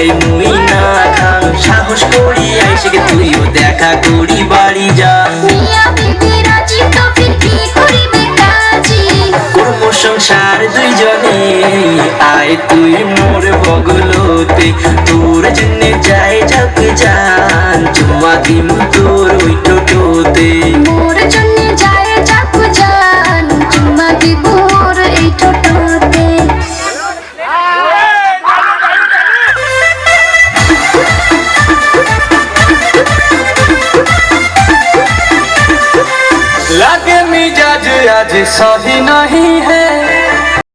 ভয় মুই না খাং সাহস করি আইসে তুইও দেখা করি বাড়ি যা মিয়া বিবি রাজি তো ফির কি করিবে কাজী কর্ম সংসার দুইজনে আয় তুই মোর বগলতে তোর জন্য যাই যাক জান চুমা দিম তোর ওই টোটোতে মোর জন্য যায় যাক জান চুম্মা দিব মোর এই ঠোঁটতে लगे मिजाज आज सही नहीं है